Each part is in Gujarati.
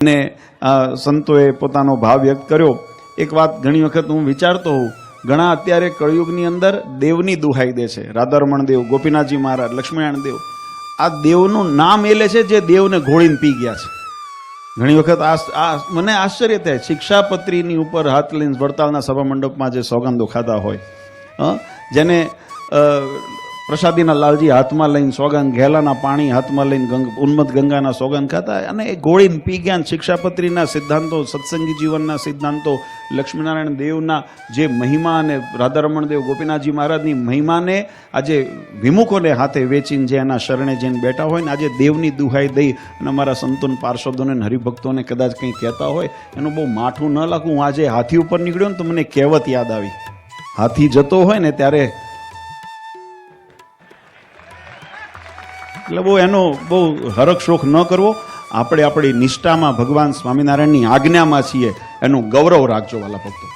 ને સંતોએ પોતાનો ભાવ વ્યક્ત કર્યો। એક વાત ઘણી વખત હું વિચારતો હોઉં, ઘણા અત્યારે કળયુગની અંદર દેવની દુહાઈ દે છે। રાધારમણ દેવ, ગોપીનાથજી મહારાજ, લક્ષ્મીનારાયણ દેવ, આ દેવનું નામ એ લે છે જે દેવને ઘોળીને પી ગયા છે। ઘણી વખત મને આશ્ચર્ય થાય, શિક્ષાપત્રીની ઉપર હાથ લઈને વડતાલના સભા મંડપમાં જે સોગંદો ખાતા હોય, જેને પ્રસાદીના લાલજી હાથમાં લઈને સોગંદ, ઘેલાના પાણી હાથમાં લઈને ઉન્મત્ત ગંગાના સોગંદ ખાતા, અને એ ગોળીને પી ગયા। શિક્ષાપત્રીના સિદ્ધાંતો, સત્સંગી જીવનના સિદ્ધાંતો, લક્ષ્મીનારાયણ દેવના જે મહિમા અને રાધારમણ દેવ, ગોપીનાથજી મહારાજની મહિમાને આજે વિમુખોને હાથે વેચીને જે એના શરણે જઈને બેઠા હોય ને, આજે દેવની દુહાઈ દઈ અને અમારા સંતોન, પાર્ષદોને, હરિભક્તોને કદાચ કંઈ કહેતા હોય, એનું બહુ માઠું ન લાગવું। હું આજે હાથી ઉપર નીકળ્યો ને તો મને કહેવત યાદ આવી। હાથી જતો હોય ને ત્યારે એટલે એનો બહુ હરખ શોખ ન કરવો। આપણે આપણી નિષ્ઠામાં ભગવાન સ્વામિનારાયણની આજ્ઞામાં છીએ એનું ગૌરવ રાખજો વાલા ભક્તો।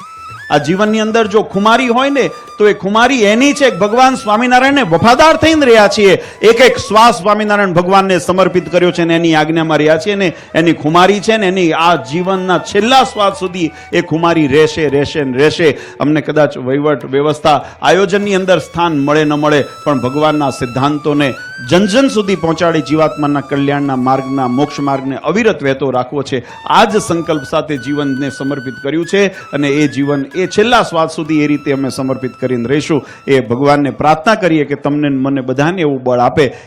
આ જીવનની અંદર જો ખુમારી હોય ને તો એ ખુમારી એની છે, ભગવાન સ્વામિનારાયણને વફાદાર થઈને રહ્યા છીએ, એક એક શ્વાસ સ્વામિનારાયણ ભગવાનને સમર્પિત કર્યો છે ને એની આજ્ઞામાં રહ્યા છીએ ને એની ખુમારી છે ને એની આ જીવનના છેલ્લા શ્વાસ સુધી એ ખુમારી રહેશે રહેશે ને રહેશે। અમને કદાચ વહીવટ, વ્યવસ્થા, આયોજનની અંદર સ્થાન મળે ન મળે, પણ ભગવાનના સિદ્ધાંતોને જન જન સુધી પહોંચાડી જીવાત્માના કલ્યાણના માર્ગના, મોક્ષ માર્ગને અવિરત વહેતો રાખવો છે। આ જ સંકલ્પ સાથે જીવનને સમર્પિત કર્યું છે અને એ જીવન એ છેલ્લા શ્વાસ સુધી એ રીતે અમે સમર્પિત કરીને રહીશું। એ ભગવાનને પ્રાર્થના કરીએ કે તમને મને બધાને એવું બળ આપે